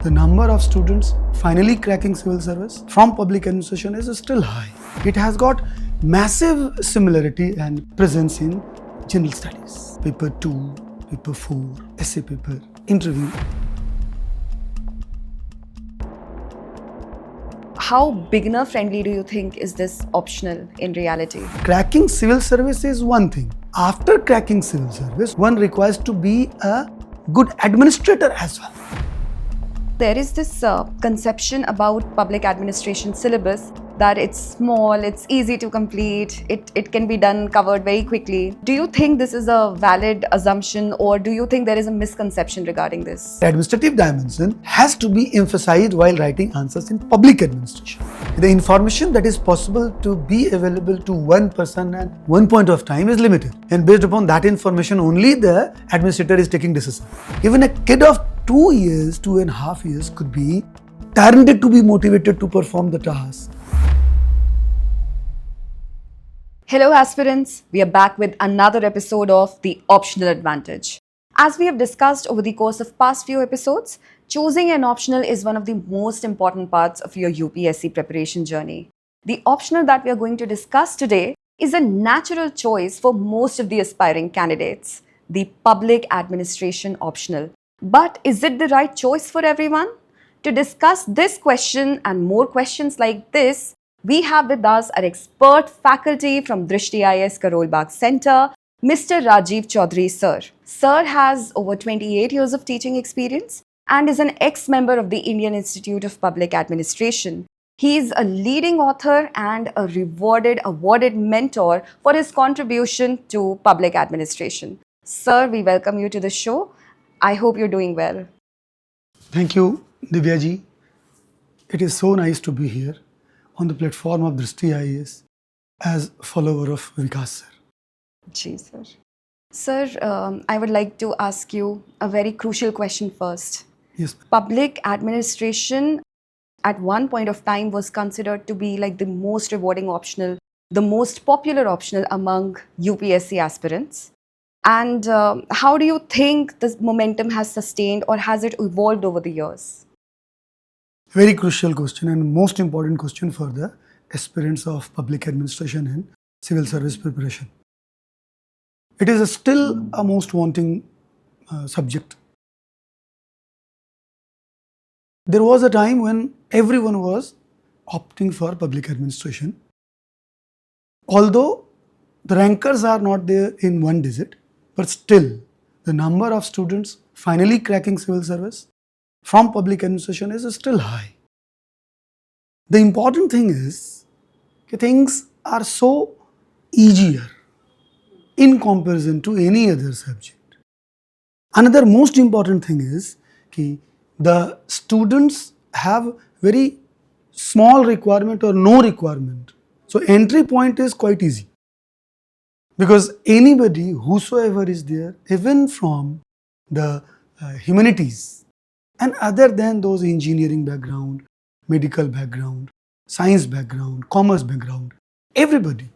The number of students finally cracking civil service from public administration is still high. It has got massive similarity and presence in general studies. Paper 2, paper 4, essay paper, interview. How beginner friendly do you think is this optional in reality? Cracking civil service is one thing. After cracking civil service, one requires to be a good administrator as well. There is this conception about public administration syllabus that it's small, it's easy to complete, it can be covered very quickly. Do you think this is a valid assumption, or do you think there is a misconception regarding this? The administrative dimension has to be emphasized while writing answers in public administration. The information that is possible to be available to one person at one point of time is limited, and based upon that information only the administrator is taking decision. Even a kid of 2 years, 2.5 years could be talented to be motivated to perform the task. Hello aspirants, we are back with another episode of The Optional Advantage. As we have discussed over the course of past few episodes, choosing an optional is one of the most important parts of your UPSC preparation journey. The optional that we are going to discuss today is a natural choice for most of the aspiring candidates, the Public Administration optional. But is it the right choice for everyone? To discuss this question and more questions like this, we have with us our expert faculty from Drishti IAS Karol Bagh Center, Mr. Rajeev Chaudhary sir. Sir has over 28 years of teaching experience and is an ex-member of the Indian Institute of Public Administration. He is a leading author and a awarded mentor for his contribution to public administration. Sir, we welcome you to the show. I hope you're doing well. Thank you, Divya ji. It is so nice to be here on the platform of Drishti IAS as follower of Vikas sir. Ji, sir. Sir, I would like to ask you a very crucial question first. Yes, ma'am. Public administration at one point of time was considered to be like the most rewarding optional, the most popular optional among UPSC aspirants. And how do you think this momentum has sustained, or has it evolved over the years? Very crucial question and most important question for the aspirants of public administration and civil service preparation. It is still a most wanting subject. There was a time when everyone was opting for public administration. Although the rankers are not there in one digit, but still the number of students finally cracking civil service from public administration is still high. The important thing is that things are so easier in comparison to any other subject. Another most important thing is that the students have very small requirement or no requirement. So entry point is quite easy. Because anybody, whosoever is there, even from the humanities and other than those engineering background, medical background, science background, commerce background, everybody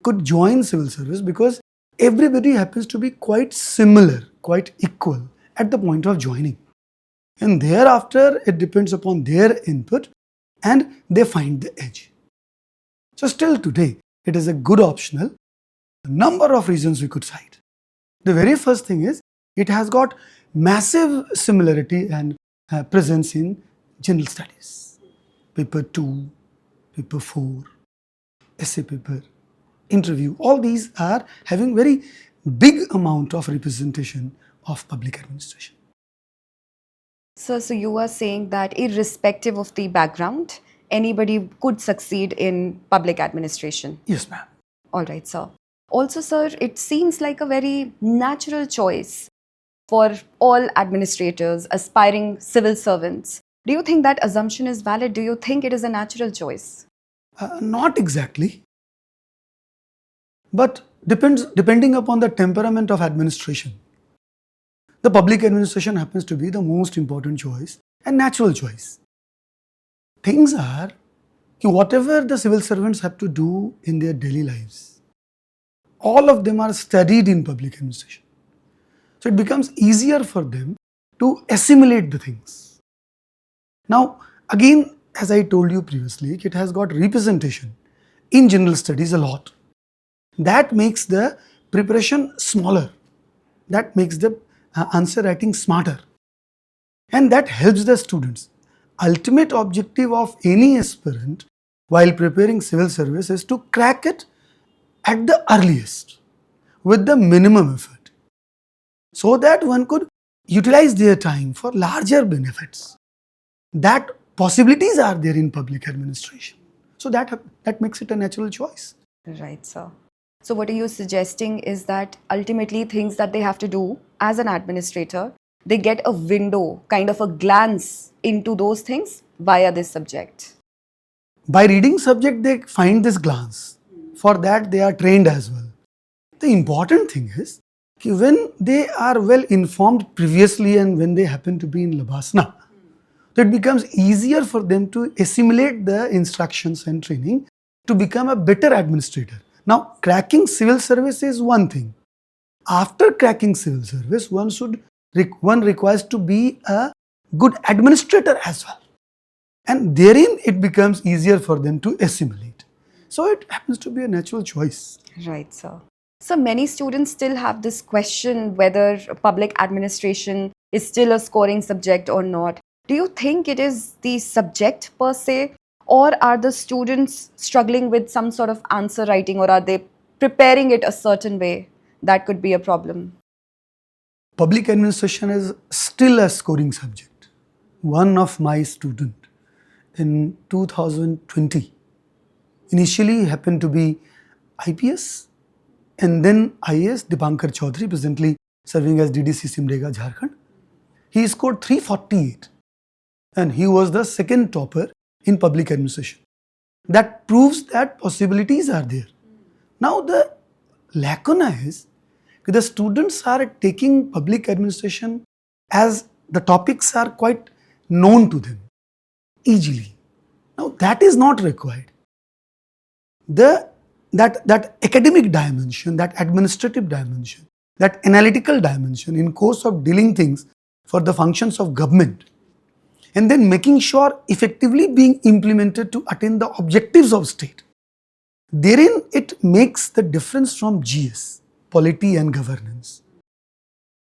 could join civil service because everybody happens to be quite similar, quite equal at the point of joining. And thereafter, it depends upon their input and they find the edge. So still today, it is a good optional. A number of reasons we could cite. The very first thing is, it has got massive similarity and presence in general studies. Paper 2, paper 4, essay paper, interview, all these are having very big amount of representation of public administration. So you are saying that irrespective of the background, anybody could succeed in public administration? Yes, ma'am. All right, sir. Also, sir, it seems like a very natural choice for all administrators, aspiring civil servants. Do you think that assumption is valid? Do you think it is a natural choice? Not exactly. But depending upon the temperament of administration. The public administration happens to be the most important choice and natural choice. Things are whatever the civil servants have to do in their daily lives, all of them are studied in public administration. So it becomes easier for them to assimilate the things. Now, again, as I told you previously, it has got representation in general studies a lot. That makes the preparation smaller. That makes the answer writing smarter. And that helps the students. Ultimate objective of any aspirant while preparing civil service is to crack it at the earliest with the minimum effort, so that one could utilize their time for larger benefits. That possibilities are there in public administration. So that makes it a natural choice. Right, sir. So, what are you suggesting is that ultimately things that they have to do as an administrator, they get a window, kind of a glance into those things via this subject. By reading subject, they find this glance. For that, they are trained as well. The important thing is that when they are well informed previously and when they happen to be in Labasana, it becomes easier for them to assimilate the instructions and training to become a better administrator. Now, cracking civil service is one thing. After cracking civil service, one requires to be a good administrator as well. And therein it becomes easier for them to assimilate. So it happens to be a natural choice. Right, sir. So, many students still have this question whether public administration is still a scoring subject or not. Do you think it is the subject per se, or are the students struggling with some sort of answer writing, or are they preparing it a certain way? That could be a problem. Public administration is still a scoring subject. One of my student in 2020 initially happened to be IPS and then IAS, Rajeev Chaudhary, presently serving as DDC Simrega, Jharkhand. He scored 348 and he was the second topper in public administration. That proves that possibilities are there. Now the lacuna is the students are taking public administration as the topics are quite known to them easily. Now that is not required. That academic dimension, that administrative dimension, that analytical dimension in course of dealing things for the functions of government and then making sure effectively being implemented to attain the objectives of state. Therein it makes the difference from GS, polity and governance.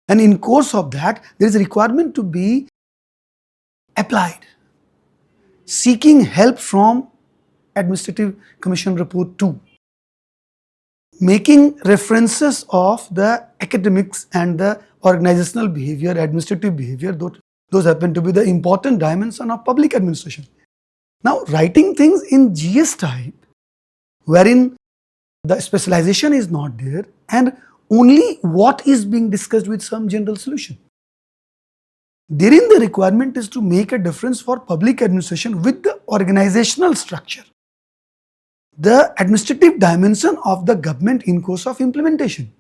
And in course of that, there is a requirement to be applied, seeking help from Administrative Commission Report 2, making references of the academics and the organizational behavior, administrative behavior, those happen to be the important dimension of public administration. Now, writing things in GS type, wherein the specialization is not there and only what is being discussed with some general solution. Therein the requirement is to make a difference for public administration with the organizational structure, the administrative dimension of the government in course of implementation.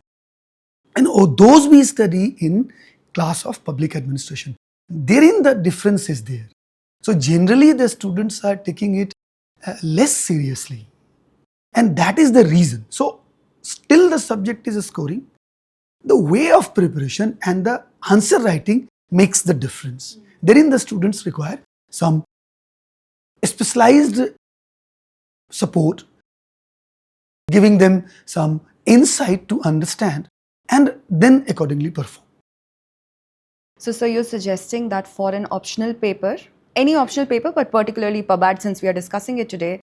And those we study in class of public administration. Therein the difference is there. So generally the students are taking it less seriously. And that is the reason. So still the subject is scoring. The way of preparation and the answer writing makes the difference. Therein the students require some specialized support, giving them some insight to understand and then accordingly perform. So you're suggesting that for an optional paper, any optional paper, but particularly PubAd, since we are discussing it today,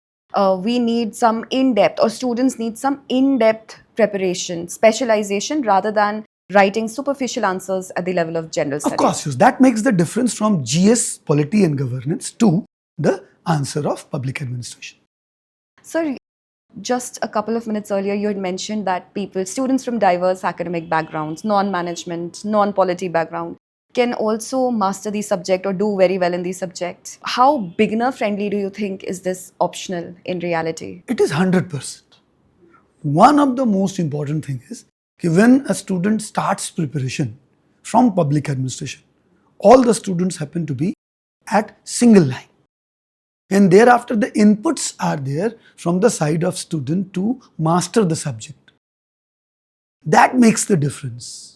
we need some in-depth, or students need some in-depth preparation, specialization, rather than writing superficial answers at the level of general studies. Of course, yes. That makes the difference from GS, polity and governance to the answer of public administration. Sir, just a couple of minutes earlier, you had mentioned that students from diverse academic backgrounds, non-management, non-polity background, can also master the subject or do very well in the subject. How beginner-friendly do you think is this optional in reality? It is 100%. One of the most important things is when a student starts preparation from public administration, all the students happen to be at single line. And thereafter the inputs are there from the side of student to master the subject. That makes the difference.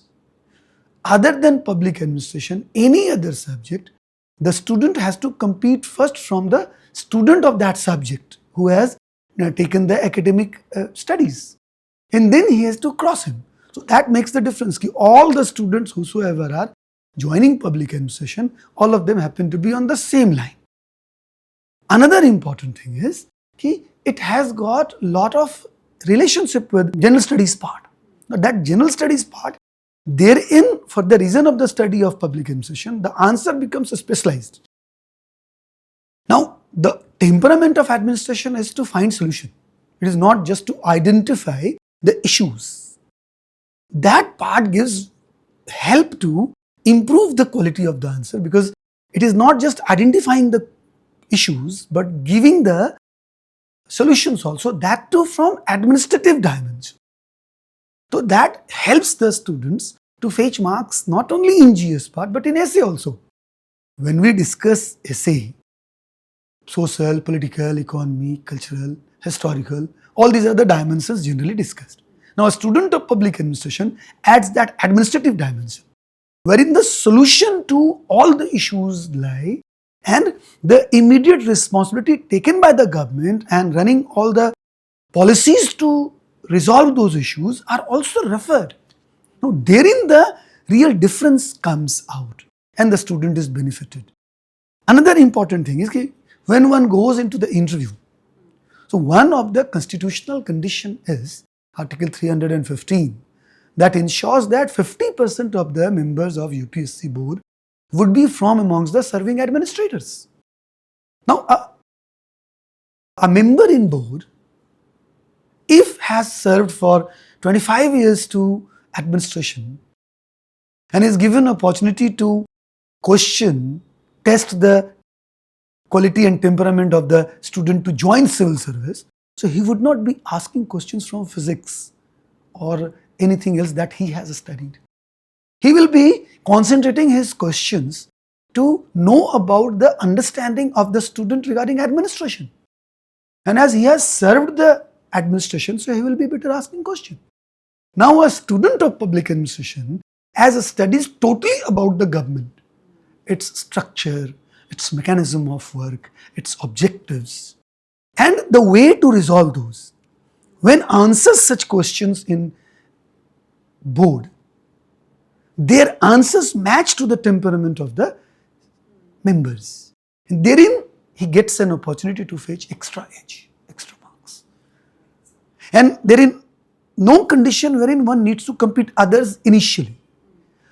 Other than public administration, any other subject, the student has to compete first from the student of that subject who has taken the academic studies, and then he has to cross him. So that makes the difference. All the students whosoever are joining public administration, all of them happen to be on the same line. Another important thing is it has got lot of relationship with general studies part. Now that general studies part, therein, for the reason of the study of public administration, the answer becomes specialized. Now the temperament of administration is to find solution. It is not just to identify the issues. That part gives help to improve the quality of the answer, because it is not just identifying the issues but giving the solutions also, that too from administrative dimension. So that helps the students to fetch marks not only in GS part but in essay also. When we discuss essay, social, political, economy, cultural, historical, all these are the dimensions generally discussed. Now a student of public administration adds that administrative dimension, wherein the solution to all the issues lie, and the immediate responsibility taken by the government and running all the policies to resolve those issues are also referred. Now therein the real difference comes out and the student is benefited. Another important thing is when one goes into the interview, so one of the constitutional condition is Article 315, that ensures that 50% of the members of UPSC board would be from amongst the serving administrators. Now a member in board, if has served for 25 years to administration and is given opportunity to question, test the quality and temperament of the student to join civil service, so he would not be asking questions from physics or anything else that he has studied. He will be concentrating his questions to know about the understanding of the student regarding administration. And as he has served the administration, so he will be better asking questions. Now a student of public administration has studies totally about the government, its structure, its mechanism of work, its objectives, and the way to resolve those. When answers such questions in board, their answers match to the temperament of the members. And therein he gets an opportunity to fetch extra edge, extra marks. And therein no condition wherein one needs to compete others initially.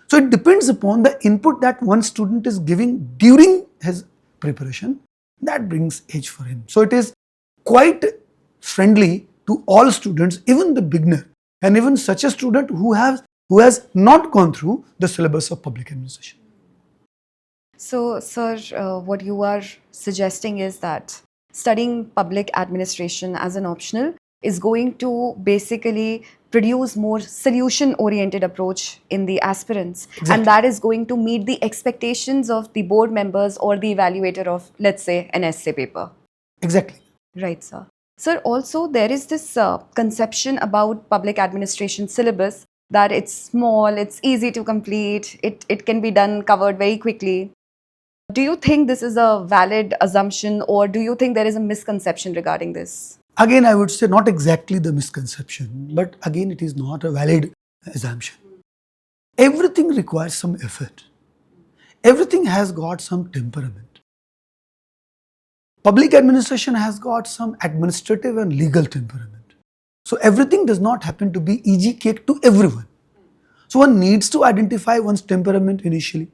So it depends upon the input that one student is giving during his preparation, that brings edge for him. So it is quite friendly to all students, even the beginner, and even such a student who has not gone through the syllabus of public administration. So, sir, what you are suggesting is that studying public administration as an optional is going to basically produce more solution-oriented approach in the aspirants. Exactly. And that is going to meet the expectations of the board members or the evaluator of, let's say, an essay paper. Exactly. Right, sir. Sir, also there is this conception about public administration syllabus that it's small, it's easy to complete, it can be done, covered very quickly. Do you think this is a valid assumption, or do you think there is a misconception regarding this? Again, I would say not exactly the misconception, but again it is not a valid assumption. Everything requires some effort. Everything has got some temperament. Public administration has got some administrative and legal temperament. So everything does not happen to be easy cake to everyone. So one needs to identify one's temperament initially.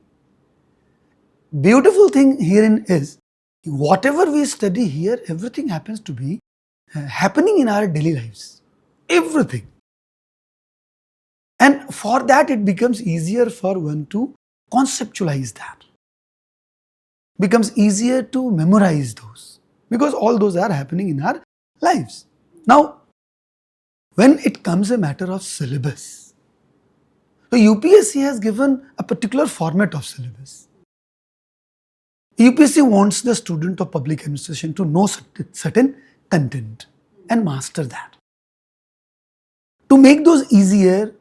Beautiful thing herein is, whatever we study here, everything happens to be happening in our daily lives. Everything. And for that it becomes easier for one to conceptualize that. Becomes easier to memorize those, because all those are happening in our lives. Now, when it comes a matter of syllabus, so UPSC has given a particular format of syllabus. UPSC wants the student of public administration to know certain content and master that. To make those easier,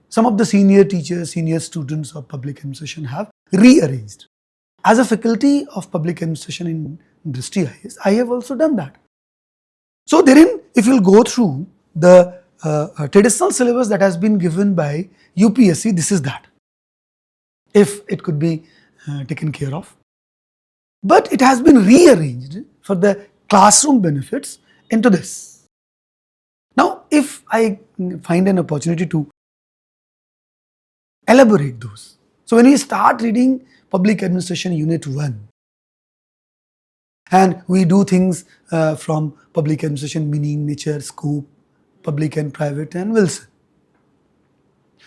some of the senior teachers, senior students of public administration have rearranged. as a faculty of public administration in Drishti IAS, I have also done that. So therein, if you'll go through the traditional syllabus that has been given by UPSC, this is that, if it could be taken care of. But it has been rearranged for the classroom benefits into this. Now, if I find an opportunity to elaborate those. So when we start reading Public Administration Unit 1, and we do things from public administration, meaning, nature, scope, public and private, and Wilson.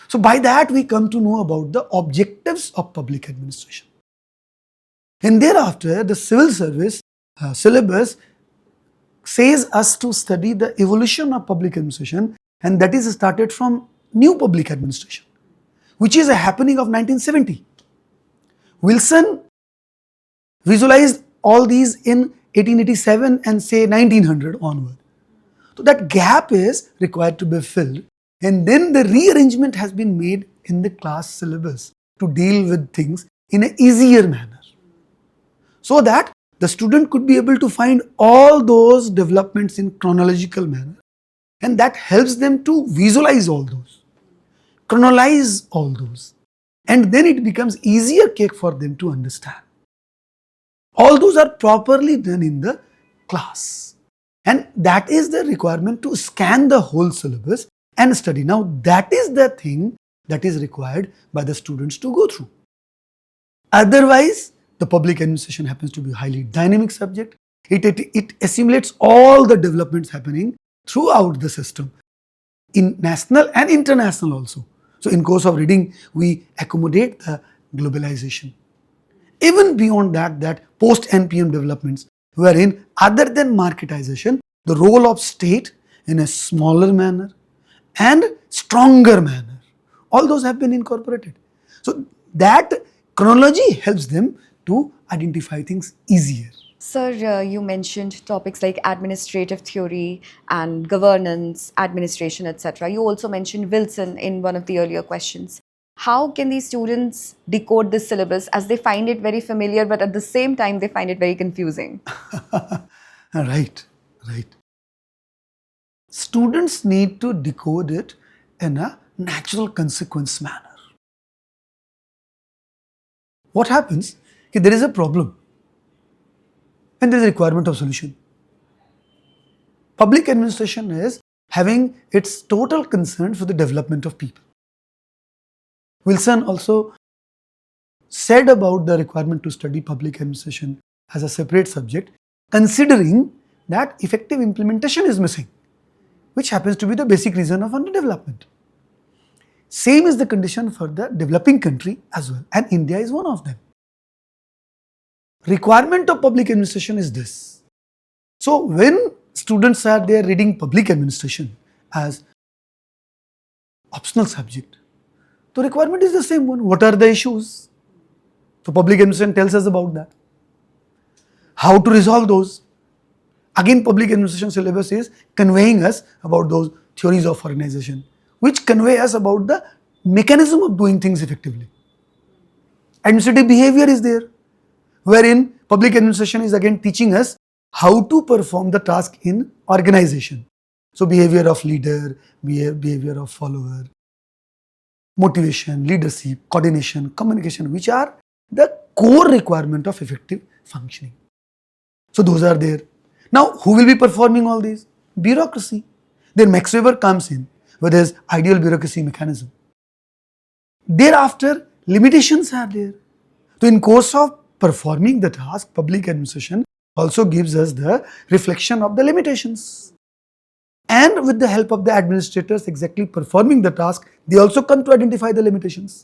So by that we come to know about the objectives of public administration. And thereafter the civil service syllabus says us to study the evolution of public administration, and that is started from new public administration, which is a happening of 1970. Wilson visualized all these in 1887 and say 1900 onward. So that gap is required to be filled, and then the rearrangement has been made in the class syllabus to deal with things in an easier manner, so that the student could be able to find all those developments in chronological manner, and that helps them to visualize all those, chronologize all those, and then it becomes easier cake for them to understand. All those are properly done in the class, and that is the requirement to scan the whole syllabus and study. Now that is the thing that is required by the students to go through. Otherwise, the public administration happens to be a highly dynamic subject. It assimilates all the developments happening throughout the system, in national and international also. So in course of reading, we accommodate the globalization. Even beyond that, post-NPM developments, wherein other than marketization, the role of state in a smaller manner and stronger manner, all those have been incorporated. So that chronology helps them to identify things easier. Sir, you mentioned topics like administrative theory and governance, administration, etc. You also mentioned Wilson in one of the earlier questions. How can these students decode this syllabus, as they find it very familiar, but at the same time they find it very confusing? Right. Students need to decode it in a natural consequence manner. What happens? There is a problem and there is a requirement of solution. Public administration is having its total concern for the development of people. Wilson also said about the requirement to study public administration as a separate subject, considering that effective implementation is missing, which happens to be the basic reason of underdevelopment. Same is the condition for the developing country as well, and India is one of them. Requirement of public administration is this. So when students are there reading public administration as optional subject, the requirement is the same one. What are the issues? So public administration tells us about that. How to resolve those? Again, public administration syllabus is conveying us about those theories of organization, which convey us about the mechanism of doing things effectively. Administrative behavior is there, wherein public administration is again teaching us how to perform the task in organization. So behavior of leader, behavior of follower, motivation, leadership, coordination, communication, which are the core requirement of effective functioning. So those are there. Now, who will be performing all these? Bureaucracy. Then Max Weber comes in with his ideal bureaucracy mechanism. Thereafter, limitations are there. So in course of performing the task, public administration also gives us the reflection of the limitations. And with the help of the administrators exactly performing the task, they also come to identify the limitations.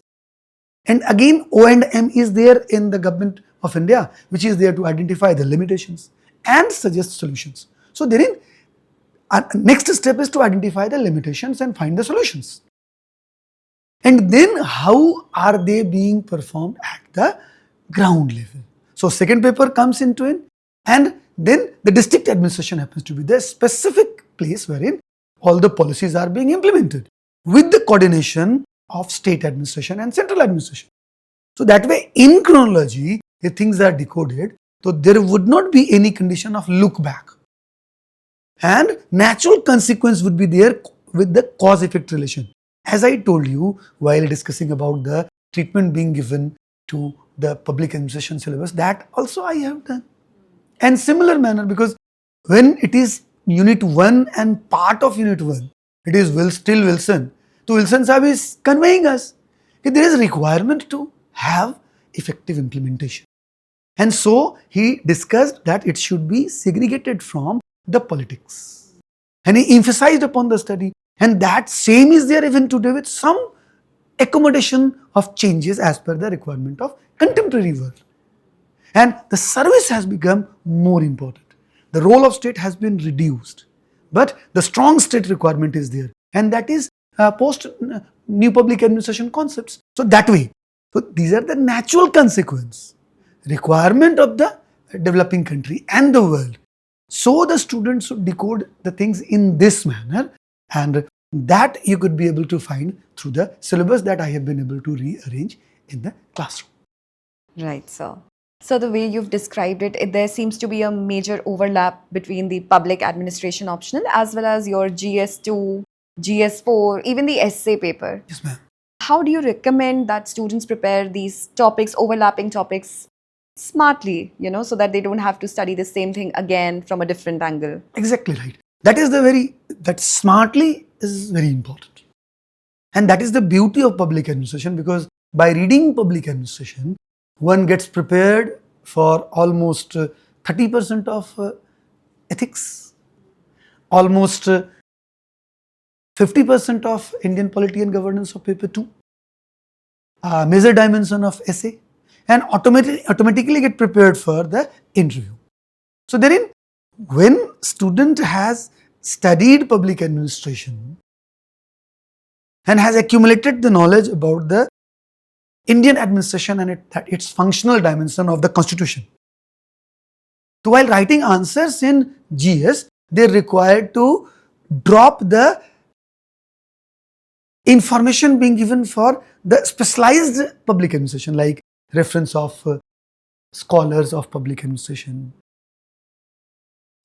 And again, O&M is there in the government of India, which is there to identify the limitations and suggest solutions. So therein, next step is to identify the limitations and find the solutions. And then how are they being performed at the ground level? So second paper comes into it, and then the district administration happens to be the specific place wherein all the policies are being implemented with the coordination of state administration and central administration. So that way, in chronology, the things are decoded, so there would not be any condition of look back. And natural consequence would be there with the cause-effect relation. As I told you while discussing about the treatment being given to the public administration syllabus, that also I have done. And similar manner, because when it is unit 1 and part of unit 1, it is still Wilson. So Wilson Sahib is conveying us that there is a requirement to have effective implementation. And so he discussed that it should be segregated from the politics. And he emphasized upon the study. And that same is there even today with some accommodation of changes as per the requirement of contemporary world. And the service has become more important. The role of state has been reduced. But the strong state requirement is there. And that is post new public administration concepts. So that way, so these are the natural consequence, requirement of the developing country and the world. So the students should decode the things in this manner, and that you could be able to find through the syllabus that I have been able to rearrange in the classroom. Right, sir. So the way you've described it, there seems to be a major overlap between the public administration optional as well as your GS2, GS4, even the essay paper. Yes, ma'am. How do you recommend that students prepare these topics, overlapping topics, smartly, so that they don't have to study the same thing again from a different angle? Exactly right. That smartly is very important. And that is the beauty of public administration, because by reading public administration, one gets prepared for almost 30% of ethics, almost 50% of Indian polity and governance of paper 2, major dimension of essay, and automatically get prepared for the interview. So therein, when student has studied public administration and has accumulated the knowledge about the Indian administration and its functional dimension of the constitution, so while writing answers in GS, they are required to drop the information being given for the specialized public administration, like reference of scholars of public administration,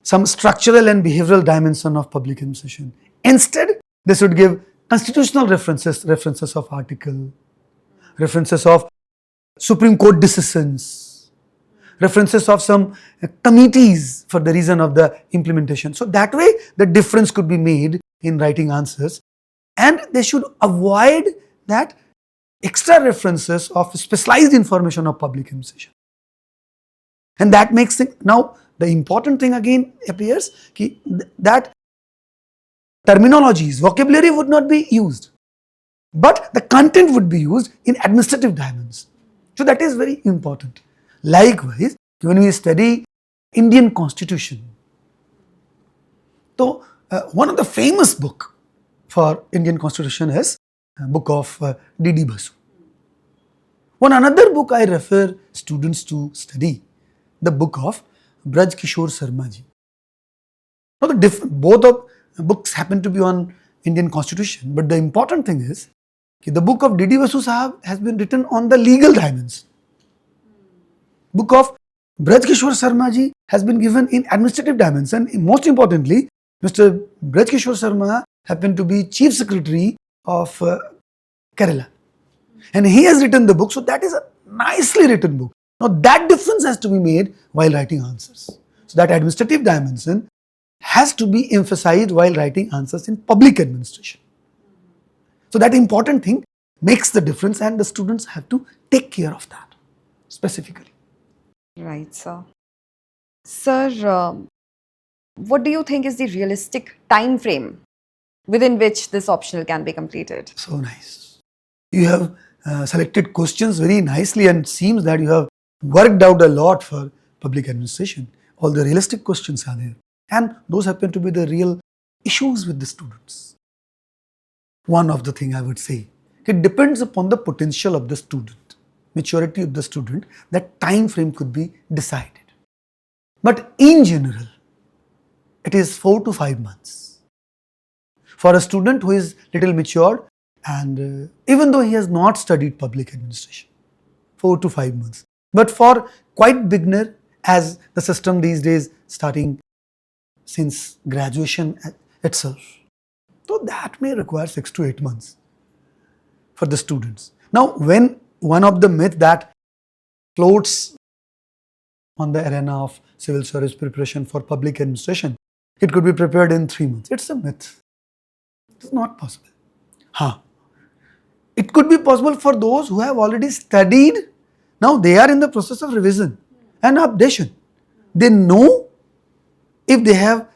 some structural and behavioral dimension of public administration. Instead, they should give constitutional references of article, references of Supreme Court decisions, references of some committees for the reason of the implementation. So that way, the difference could be made in writing answers. And they should avoid that extra references of specialized information of public administration. And that makes things, now the important thing again appears that terminologies, vocabulary would not be used, but the content would be used in administrative dimensions. So that is very important. Likewise, when we study Indian Constitution, so one of the famous book for Indian Constitution is a book of D.D. Basu. One another book I refer students to study, the book of Braj Kishore Sharma ji. Now both of books happen to be on Indian Constitution, but the important thing is that the book of D.D. Basu Sahab has been written on the legal dimensions. Book of Braj Kishore Sharma ji has been given in administrative dimensions, and most importantly, Mr. Braj Kishore Sharma happened to be Chief Secretary of Kerala, and he has written the book, so that is a nicely written book. Now that difference has to be made while writing answers. So that administrative dimension has to be emphasized while writing answers in public administration. So that important thing makes the difference, and the students have to take care of that specifically. Right, sir. Sir, what do you think is the realistic time frame within which this optional can be completed? So nice. You have selected questions very nicely, and it seems that you have worked out a lot for public administration. All the realistic questions are there, and those happen to be the real issues with the students. One of the thing I would say, it depends upon the potential of the student, maturity of the student, that time frame could be decided. But in general, it is 4 to 5 months. For a student who is little matured, and even though he has not studied public administration, 4 to 5 months. But for quite beginner as the system these days starting since graduation itself. So that may require 6 to 8 months for the students. Now, when one of the myth that floats on the arena of civil service preparation for public administration, it could be prepared in 3 months. It's a myth. It's not possible. It could be possible for those who have already studied. Now they are in the process of revision and updation. They know if they have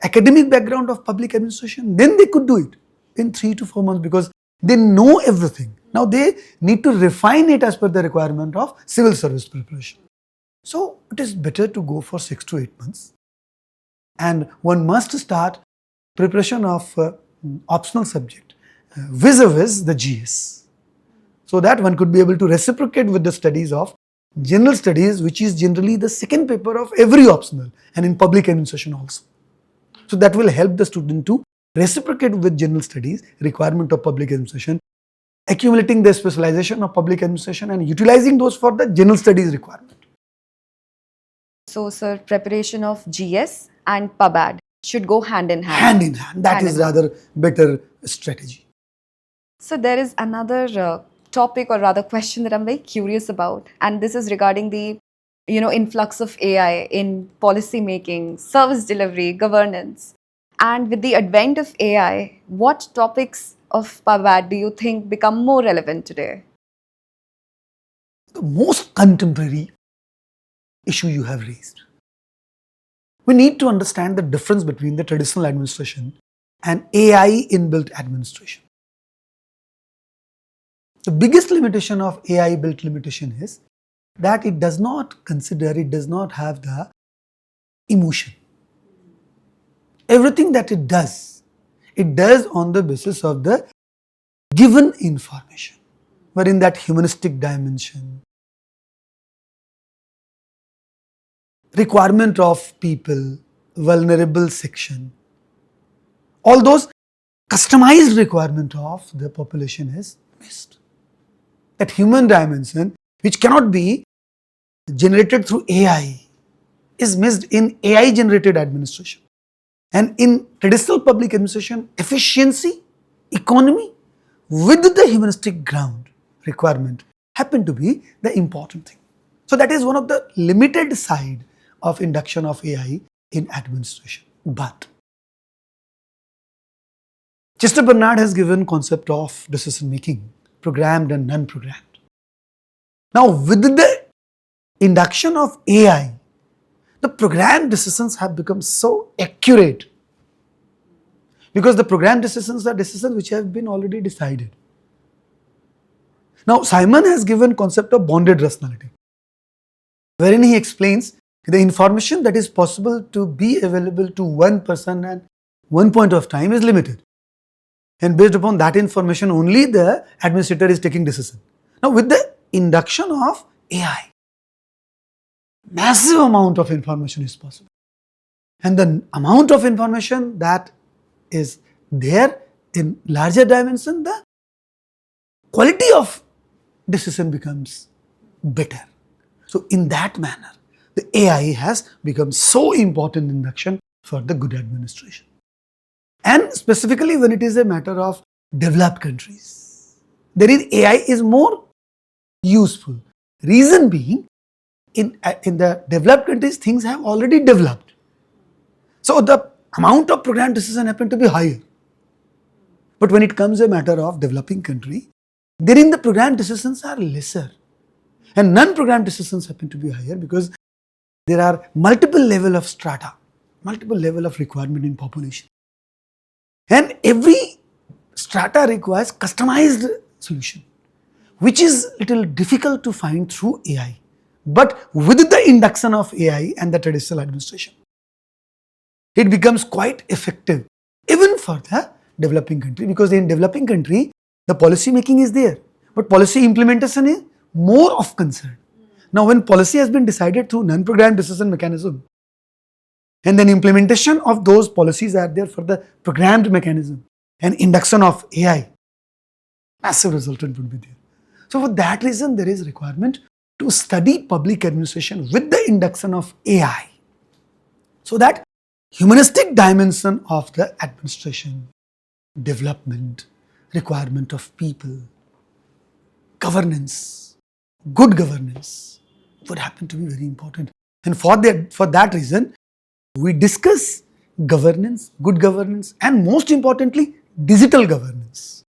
academic background of public administration, then they could do it in 3 to 4 months because they know everything. Now they need to refine it as per the requirement of civil service preparation. So it is better to go for 6 to 8 months. And one must start preparation of optional subject vis-a-vis the GS. So that one could be able to reciprocate with the studies of general studies, which is generally the second paper of every optional and in public administration also. So that will help the student to reciprocate with general studies, requirement of public administration, accumulating the specialization of public administration and utilizing those for the general studies requirement. So, sir, preparation of GS and PubAd should go hand in hand. Hand in hand. That is rather better strategy. So there is another topic or rather question that I'm very curious about, and this is regarding the influx of AI in policy making, service delivery, governance. And with the advent of AI, what topics of PubAd do you think become more relevant today? The most contemporary issue you have raised. We need to understand the difference between the traditional administration and AI inbuilt administration. The biggest limitation of AI built limitation is that it does not consider, it does not have the emotion. Everything that it does on the basis of the given information, wherein that humanistic dimension, requirement of people, vulnerable section, all those customized requirement of the population is missed. That human dimension, which cannot be generated through AI, is missed in AI generated administration. And in traditional public administration, efficiency, economy with the humanistic ground requirement happen to be the important thing. So that is one of the limited side of induction of AI in administration. But Chester Bernard has given concept of decision making, programmed and non-programmed. Now with the induction of AI, the programmed decisions have become so accurate because the programmed decisions are decisions which have been already decided. Now Simon has given concept of bounded rationality, wherein he explains the information that is possible to be available to one person at one point of time is limited. And based upon that information, only the administrator is taking decision. Now with the induction of AI, massive amount of information is possible. And the amount of information that is there in larger dimension, the quality of decision becomes better. So in that manner, the AI has become so important induction for the good administration. And specifically when it is a matter of developed countries, AI is more useful. Reason being, in the developed countries, things have already developed. So the amount of programmed decision happen to be higher. But when it comes a matter of developing country, therein the programmed decisions are lesser. And non-programmed decisions happen to be higher because there are multiple level of strata, multiple level of requirement in population. And every strata requires customized solution, which is little difficult to find through AI. But with the induction of AI and the traditional administration, it becomes quite effective even for the developing country, because in developing country, the policy making is there, but policy implementation is more of concern. Now when policy has been decided through non-programmed decision mechanism, and then implementation of those policies are there for the programmed mechanism and induction of AI, massive resultant would be there. So for that reason, there is requirement to study public administration with the induction of AI, so that humanistic dimension of the administration, development, requirement of people, governance, good governance would happen to be very important. And for that reason, we discuss governance, good governance, and most importantly, digital governance.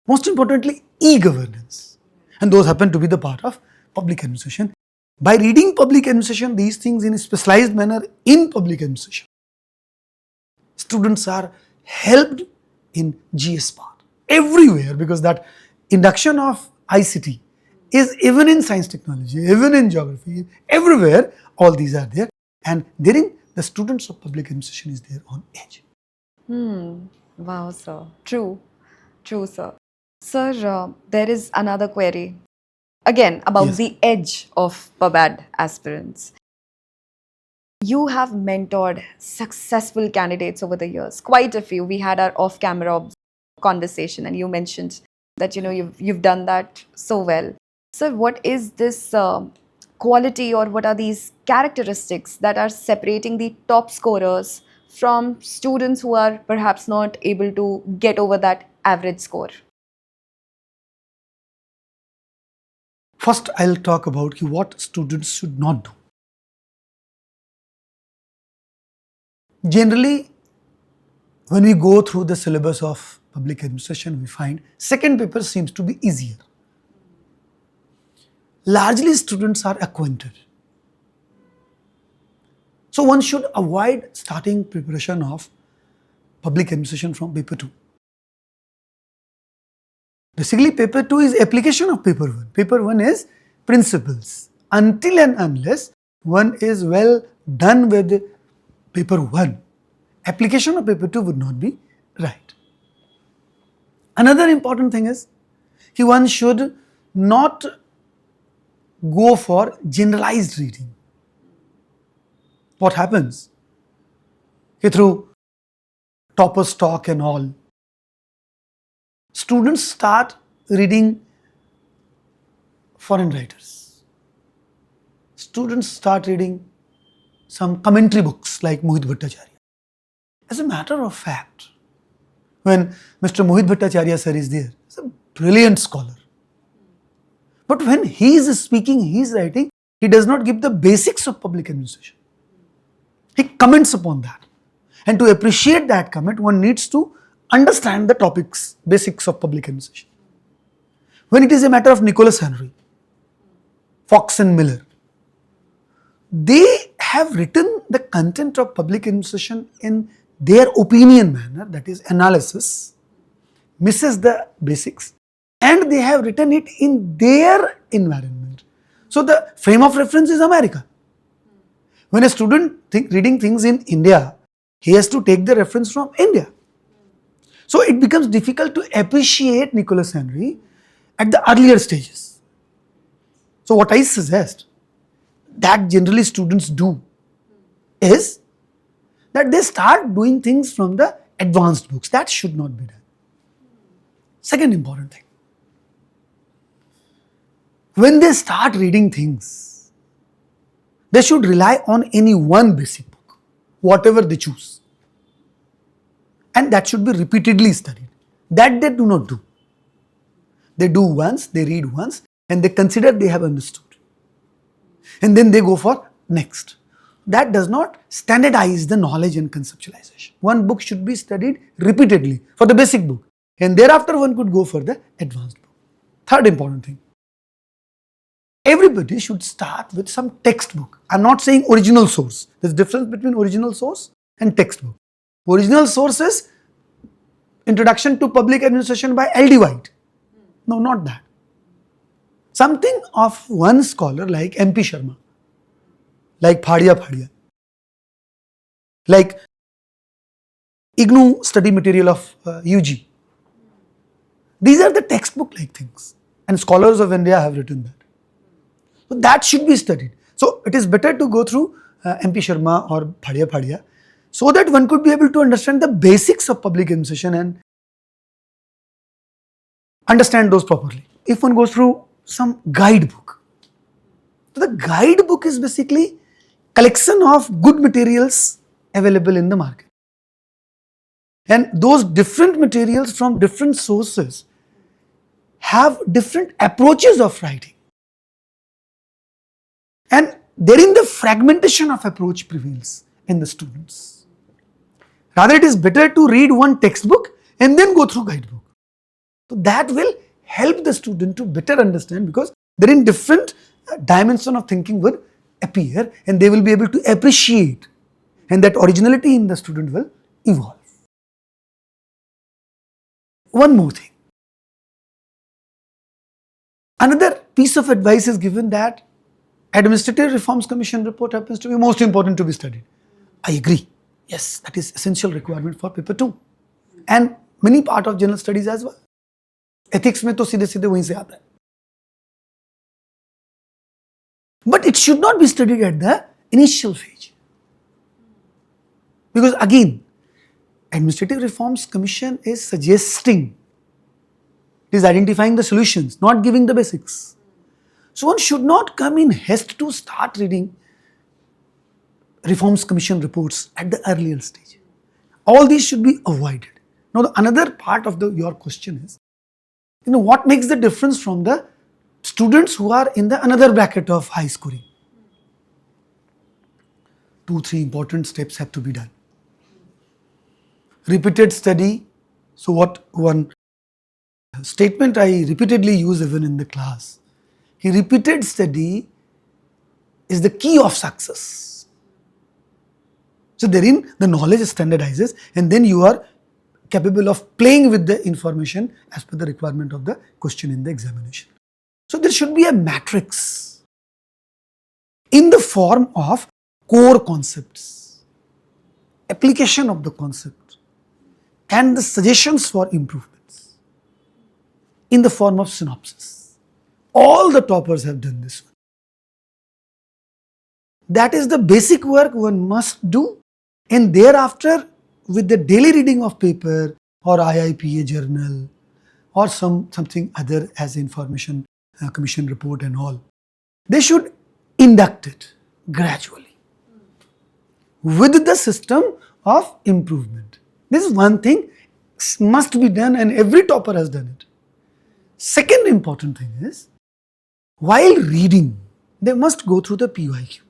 Most importantly, e-governance. And those happen to be the part of public administration. By reading public administration, these things in a specialized manner in public administration, students are helped in GS part everywhere, because that induction of ICT is even in science technology, even in geography, everywhere all these are there, and therein the students of public administration is there on edge. Wow, sir. True. True, sir. Sir, there is another query. Again, about Yes. the edge of PubAd aspirants. You have mentored successful candidates over the years, quite a few. We had our off-camera conversation, and you mentioned that you've done that so well. Sir, what is this quality, or what are these characteristics that are separating the top scorers from students who are perhaps not able to get over that average score? First, I'll talk about what students should not do. Generally, when we go through the syllabus of public administration, we find second paper seems to be easier. Largely, students are acquainted. So one should avoid starting preparation of public administration from paper 2. Basically, paper 2 is application of paper 1. Paper 1 is principles. Until and unless one is well done with paper 1, application of paper 2 would not be right. Another important thing is one should not go for generalized reading. What happens? Through topper's talk and all, students start reading foreign writers. Students start reading some commentary books like Mohit Bhattacharya. As a matter of fact, when Mr. Mohit Bhattacharya sir is there, he's a brilliant scholar. But when he is speaking, he is writing, he does not give the basics of public administration. He comments upon that. And to appreciate that comment, one needs to understand the topics, basics of public administration. When it is a matter of Nicholas Henry, Fox and Miller, they have written the content of public administration in their opinion manner, that is analysis, misses the basics, and they have written it in their environment. So the frame of reference is America. When a student reading things in India, he has to take the reference from India. So it becomes difficult to appreciate Nicholas Henry at the earlier stages. So what I suggest that generally students do is that they start doing things from the advanced books. That should not be done. Second important thing, when they start reading things, they should rely on any one basic book, whatever they choose. And that should be repeatedly studied. That they do not do. They do once, they read once, and they consider they have understood. And then they go for next. That does not standardize the knowledge and conceptualization. One book should be studied repeatedly for the basic book, and thereafter one could go for the advanced book. Third important thing, everybody should start with some textbook. I'm not saying original source. There's a difference between original source and textbook. Original source is Introduction to Public Administration by L.D. White. No, not that. Something of one scholar like M.P. Sharma, like Phadia, like IGNOU study material of UG. These are the textbook-like things, and scholars of India have written that. So that should be studied. So it is better to go through M.P. Sharma or Phadia, so that one could be able to understand the basics of public administration and understand those properly. If one goes through some guidebook, So the guidebook is basically collection of good materials available in the market. And those different materials from different sources have different approaches of writing. And therein the fragmentation of approach prevails in the students. Rather, it is better to read one textbook and then go through guidebook. So that will help the student to better understand, because therein different dimension of thinking would appear and they will be able to appreciate, and that originality in the student will evolve. One more thing. Another piece of advice is given that Administrative Reforms Commission report happens to be most important to be studied. I agree. Yes, that is essential requirement for paper 2 and many part of general studies as well. Ethics में तो सीधे सीधे वहीं से आता है. But it should not be studied at the initial phase. Because again, Administrative Reforms Commission is suggesting, it is identifying the solutions, not giving the basics. So one should not come in haste to start reading Reforms Commission reports at the earlier stage. All these should be avoided. Now the another part of your question is, what makes the difference from the students who are in the another bracket of high scoring? 2-3 important steps have to be done. Repeated study. So what one statement I repeatedly use even in the class, repeated study is the key of success. So therein the knowledge standardizes and then you are capable of playing with the information as per the requirement of the question in the examination. So there should be a matrix in the form of core concepts, application of the concept, and the suggestions for improvements in the form of synopsis. All the toppers have done this one. That is the basic work one must do, and thereafter with the daily reading of paper or IIPA journal or something other as information commission report and all, they should induct it gradually with the system of improvement. This is one thing must be done and every topper has done it. Second important thing is, while reading, they must go through the PYQ.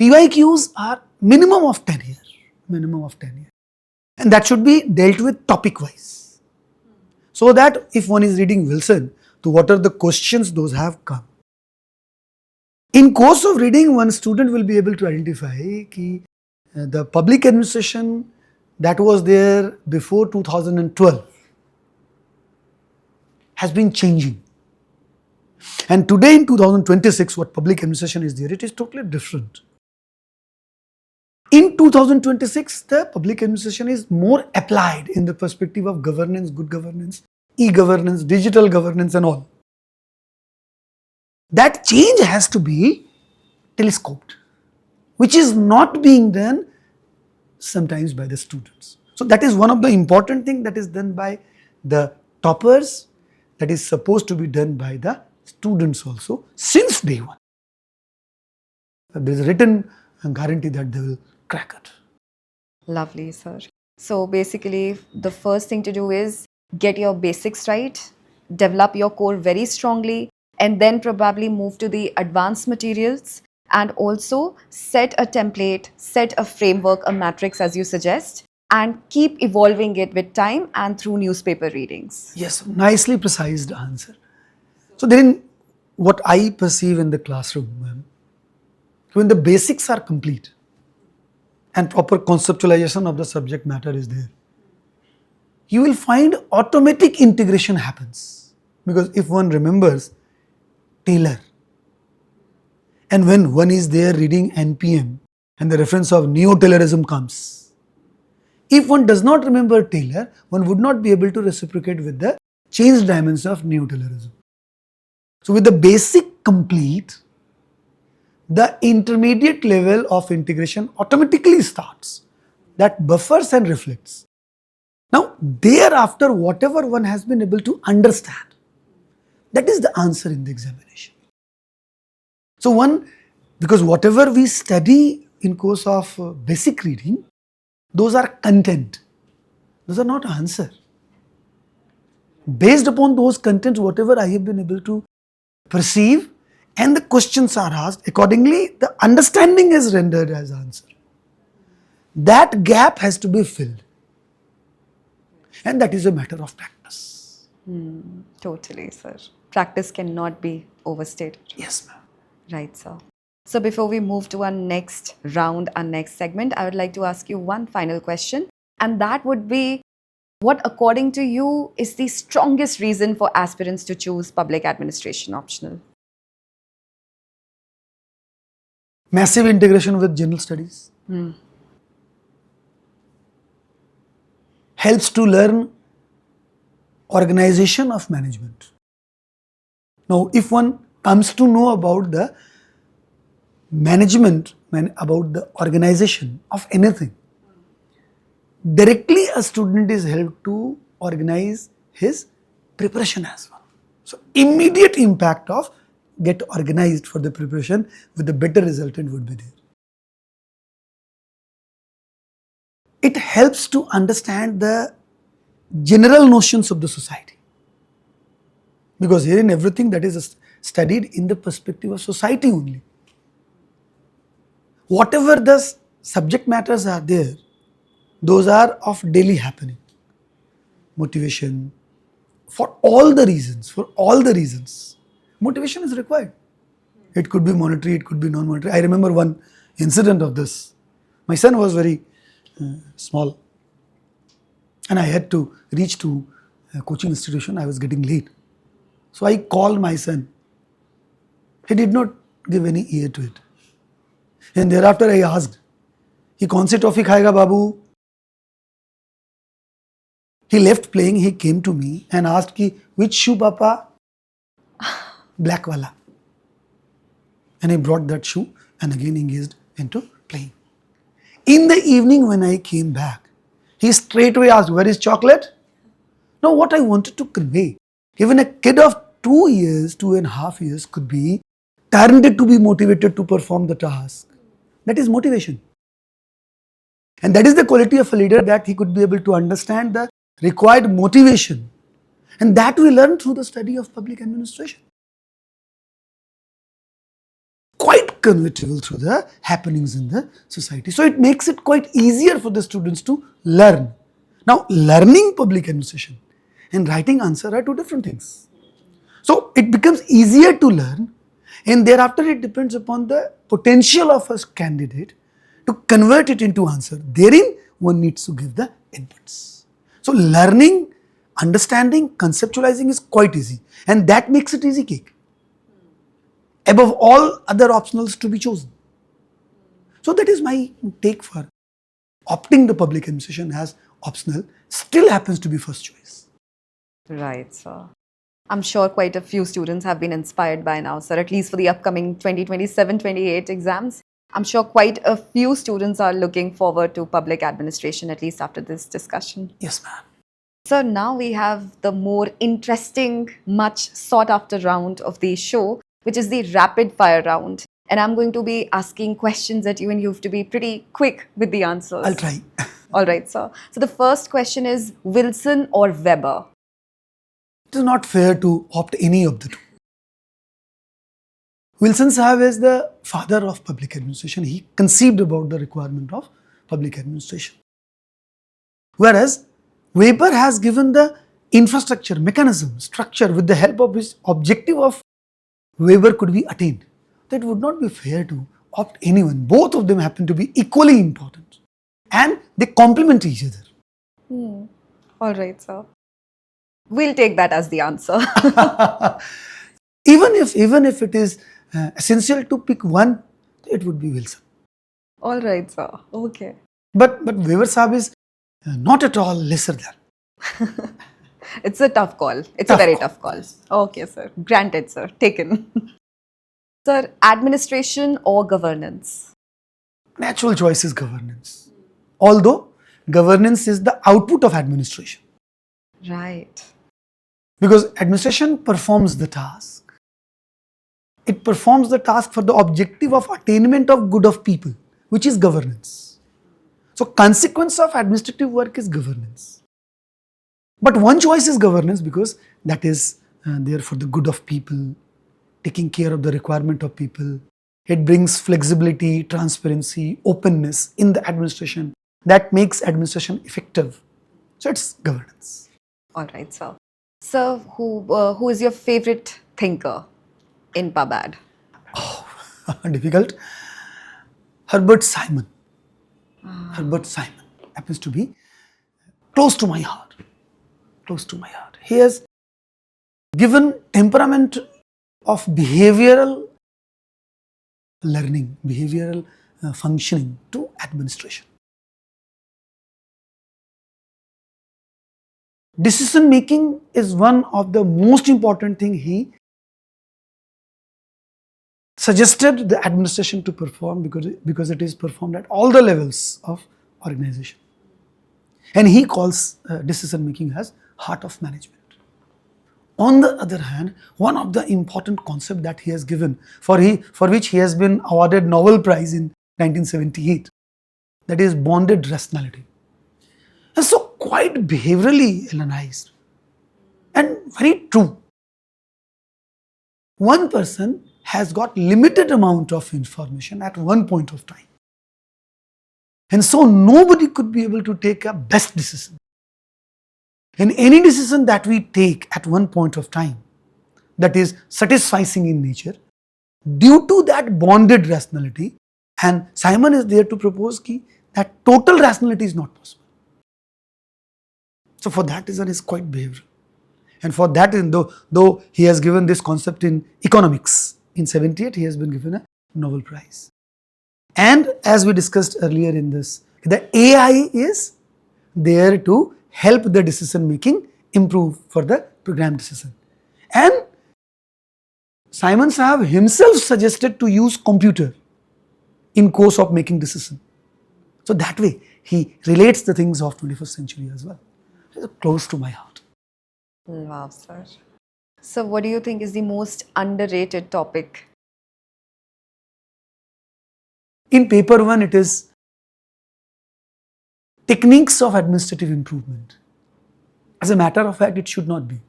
PYQs are minimum of 10 years. And that should be dealt with topic wise. So that if one is reading Wilson, to what are the questions those have come. In course of reading, one student will be able to identify the public administration that was there before 2012 has been changing. And today in 2026, what public administration is there, it is totally different. In 2026, the public administration is more applied in the perspective of governance, good governance, e-governance, digital governance and all. That change has to be telescoped, which is not being done sometimes by the students. So that is one of the important things that is done by the toppers, that is supposed to be done by the students also since day one. There is a written guarantee that they will crack it. Lovely, sir. So basically, the first thing to do is get your basics right, develop your core very strongly, and then probably move to the advanced materials, and also set a template, set a framework, a matrix as you suggest, and keep evolving it with time and through newspaper readings. Yes, nicely precised answer. So then what I perceive in the classroom, when the basics are complete and proper conceptualization of the subject matter is there, you will find automatic integration happens. Because if one remembers Taylor, and when one is there reading NPM and the reference of neo-Taylorism comes, if one does not remember Taylor, one would not be able to reciprocate with the changed dimension of neo-Taylorism. So with the basic complete, the intermediate level of integration automatically starts. That buffers and reflects. Now thereafter, whatever one has been able to understand, that is the answer in the examination. So because whatever we study in course of basic reading, those are content. Those are not answer. Based upon those contents, whatever I have been able to perceive and the questions are asked, accordingly the understanding is rendered as answer. That gap has to be filled. And that is a matter of practice. Totally, sir. Practice cannot be overstated. Yes, ma'am. Right, sir. So before we move to our next round, our next segment, I would like to ask you one final question. And that would be, what according to you is the strongest reason for aspirants to choose public administration optional? Massive integration with general studies. Helps to learn organization of management. Now, if one comes to know about the management, about the organization of anything, directly a student is helped to organize his preparation as well. So, immediate impact of get organized for the preparation with the better resultant would be there. It helps to understand the general notions of the society. Because here in everything that is studied in the perspective of society only. Whatever the subject matters are there, those are of daily happening. Motivation, for all the reasons, motivation is required. It could be monetary, it could be non-monetary. I remember one incident of this. My son was very small and I had to reach to a coaching institution. I was getting late. So I called my son. He did not give any ear to it. And thereafter I asked, "He kaun si toffee khayega babu?" He left playing, he came to me and asked, "Which shoe, Papa?" Black wala. And he brought that shoe and again engaged into playing. In the evening when I came back, he straightway asked, "Where is chocolate?" Now what I wanted to convey, even a kid of 2 years, 2.5 years could be talented to be motivated to perform the task. That is motivation. And that is the quality of a leader, that he could be able to understand the required motivation. And that we learn through the study of public administration. Quite convertible through the happenings in the society. So it makes it quite easier for the students to learn. Now, learning public administration and writing answer are two different things. So it becomes easier to learn, and thereafter it depends upon the potential of a candidate to convert it into answer. Therein one needs to give the inputs. So learning, understanding, conceptualizing is quite easy, and that makes it easy cake. Above all other optionals to be chosen. So that is my take for opting the public administration as optional, still happens to be first choice. Right, sir. I'm sure quite a few students have been inspired by now, sir, at least for the upcoming 2027-28 exams. I'm sure quite a few students are looking forward to public administration, at least after this discussion. Yes, ma'am. So now we have the more interesting, much sought after round of the show, which is the rapid fire round. And I'm going to be asking questions at you and you have to be pretty quick with the answers. I'll try. All right, sir. So the first question is Wilson or Weber? It is not fair to opt any of the two. Wilson Sahab is the father of public administration. He conceived about the requirement of public administration. Whereas Weber has given the infrastructure, mechanism, structure with the help of his objective of Weber could be attained. That would not be fair to opt anyone. Both of them happen to be equally important and they complement each other. All right, sir. We'll take that as the answer. Even if it is essential to pick one, it would be Wilson. All right, sir. Okay. But Weber Sahab is not at all lesser than. It's a tough call. It's a very tough call. Okay, sir. Granted, sir. Taken. Sir, administration or governance? Natural choice is governance. Although governance is the output of administration. Right. Because administration performs the task. it performs the task for the objective of attainment of good of people, which is governance. So consequence of administrative work is governance. But one choice is governance because that is there for the good of people, taking care of the requirement of people. It brings flexibility, transparency, openness in the administration that makes administration effective. So it's governance. All right, sir. Sir, who is your favorite thinker in PubAd? Difficult. Herbert Simon. Herbert Simon happens to be close to my heart. Close to my heart. He has given temperament of behavioral learning, behavioral functioning to administration. Decision making is one of the most important thing he suggested the administration to perform because it is performed at all the levels of organization. And he calls decision making as heart of management. On the other hand, one of the important concept that he has given for which he has been awarded Nobel Prize in 1978, that is bonded rationality. And so quite behaviorally analyzed and very true. One person has got limited amount of information at one point of time. And so nobody could be able to take a best decision. And any decision that we take at one point of time that is satisficing in nature, due to that bonded rationality, and Simon is there to propose that total rationality is not possible. So for that reason is quite behavioral. And for that reason, though he has given this concept in economics, in 78 he has been given a Nobel Prize. And as we discussed earlier in this, the AI is there to help the decision making improve for the program decision. And Simon Sahab himself suggested to use computer in course of making decision. So that way he relates the things of 21st century as well. It's close to my heart. Wow, sir. So what do you think is the most underrated topic? In paper 1 it is techniques of administrative improvement. As a matter of fact, it should not be.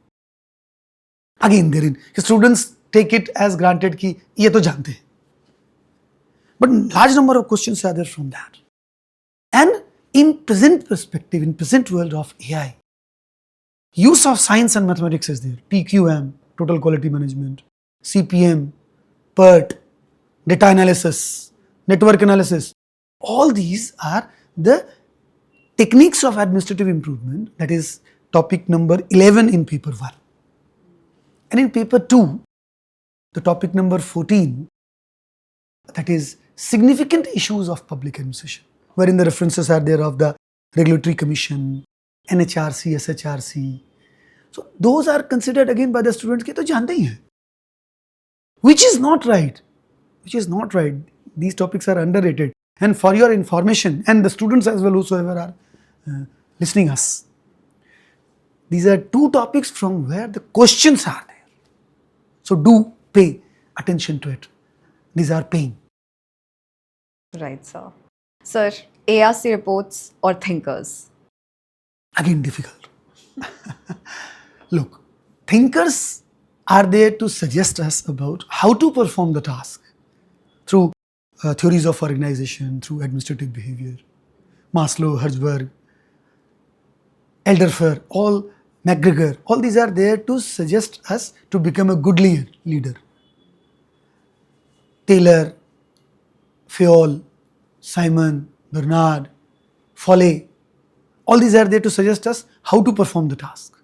Again, therein, students take it as granted ki ye to jante hain. But large number of questions are there from that. And in present perspective, in present world of AI, use of science and mathematics is there. TQM, total quality management, CPM, PERT, data analysis, network analysis. All these are the techniques of administrative improvement, that is topic number 11 in paper 1. And in paper 2, the topic number 14, that is significant issues of public administration, wherein the references are there of the Regulatory Commission, NHRC, SHRC. So those are considered again by the students ki to jante hi hai. Which is not right. Which is not right. These topics are underrated. And for your information, and the students as well whosoever are listening us, these are two topics from where the questions are there. So do pay attention to it. These are paying. Right, sir. Sir, ARC reports or thinkers? Again, difficult. Look, thinkers are there to suggest us about how to perform the task through theories of organization, through administrative behavior. Maslow, Hertzberg, Elderfer, McGregor, all these are there to suggest us to become a good leader. Taylor, Fayol, Simon, Bernard, Foley, all these are there to suggest us how to perform the task.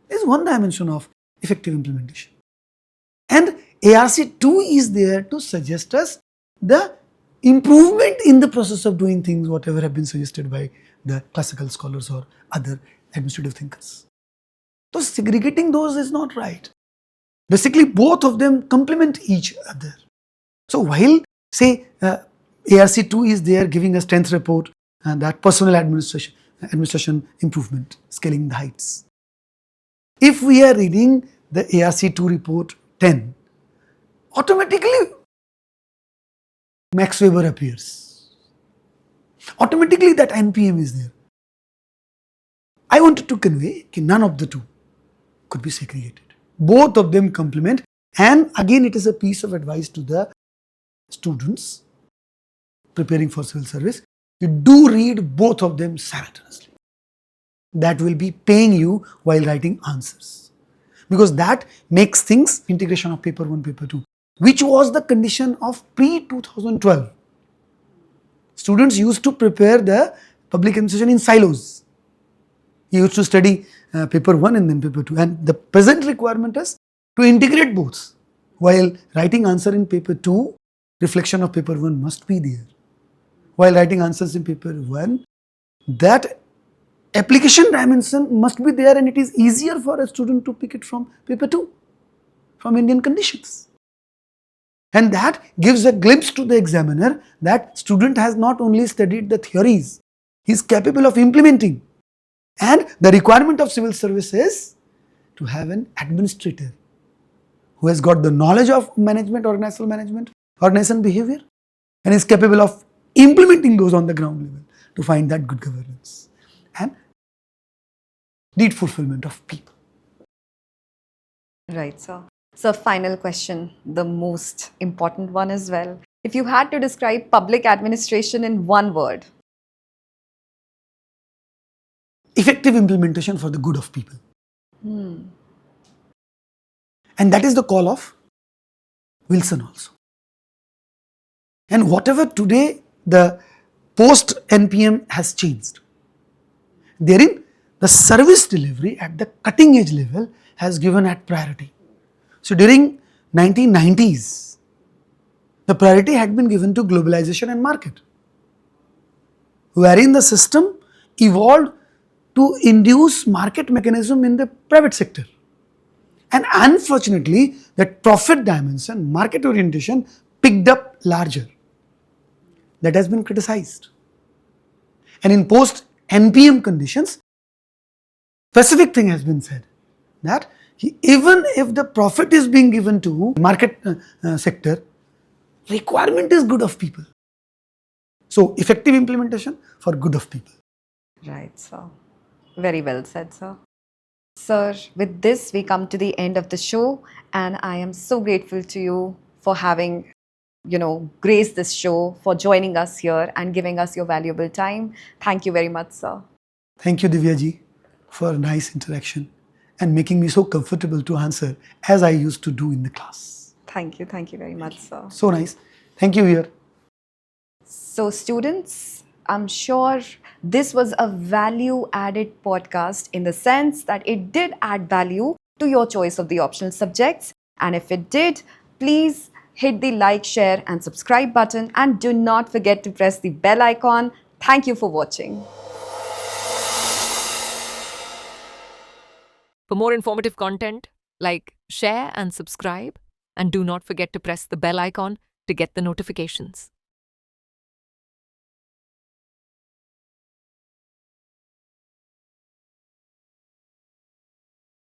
This is one dimension of effective implementation. And ARC2 is there to suggest us the improvement in the process of doing things, whatever have been suggested by the classical scholars or other administrative thinkers. So segregating those is not right. Basically, both of them complement each other. So while say ARC2 is there giving a strength report and that personal administration improvement, scaling the heights. If we are reading the ARC2 report 10 automatically Max Weber appears. Automatically that NPM is there. I wanted to convey that none of the two could be segregated. Both of them complement, and again it is a piece of advice to the students preparing for civil service. You do read both of them simultaneously. That will be paying you while writing answers, because that makes things integration of paper 1, paper 2, which was the condition of pre-2012. Students used to prepare the public administration in silos. You used to study paper 1 and then paper 2, and the present requirement is to integrate both. While writing answer in paper 2, reflection of paper 1 must be there. While writing answers in paper 1, that application dimension must be there, and it is easier for a student to pick it from paper 2, from Indian conditions. And that gives a glimpse to the examiner that student has not only studied the theories, he is capable of implementing. And the requirement of civil service is to have an administrator who has got the knowledge of management, organizational behavior, and is capable of implementing those on the ground level to find that good governance and need fulfillment of people. Right, sir. So, final question, the most important one as well. If you had to describe public administration in one word, Effective implementation for the good of people. And that is the call of Wilson also. And whatever today the post NPM has changed, therein the service delivery at the cutting edge level has given at priority. So during 1990s, the priority had been given to globalization and market, wherein the system evolved to induce market mechanism in the private sector. And unfortunately, that profit dimension, market orientation picked up larger. That has been criticized. And in post NPM conditions, specific thing has been said that even if the profit is being given to market sector, requirement is good of people. So effective implementation for good of people. right, sir. Very well said, sir. Sir, with this, we come to the end of the show, and I am so grateful to you for having, graced this show, for joining us here and giving us your valuable time. Thank you very much, sir. Thank you, Divya ji, for a nice interaction and making me so comfortable to answer as I used to do in the class. Thank you very much, sir. So nice. Thank you here. So, students, I'm sure this was a value added podcast in the sense that it did add value to your choice of the optional subjects. And if it did, please hit the like, share, and subscribe button. And do not forget to press the bell icon. Thank you for watching. For more informative content, like, share and subscribe. And do not forget to press the bell icon to get the notifications.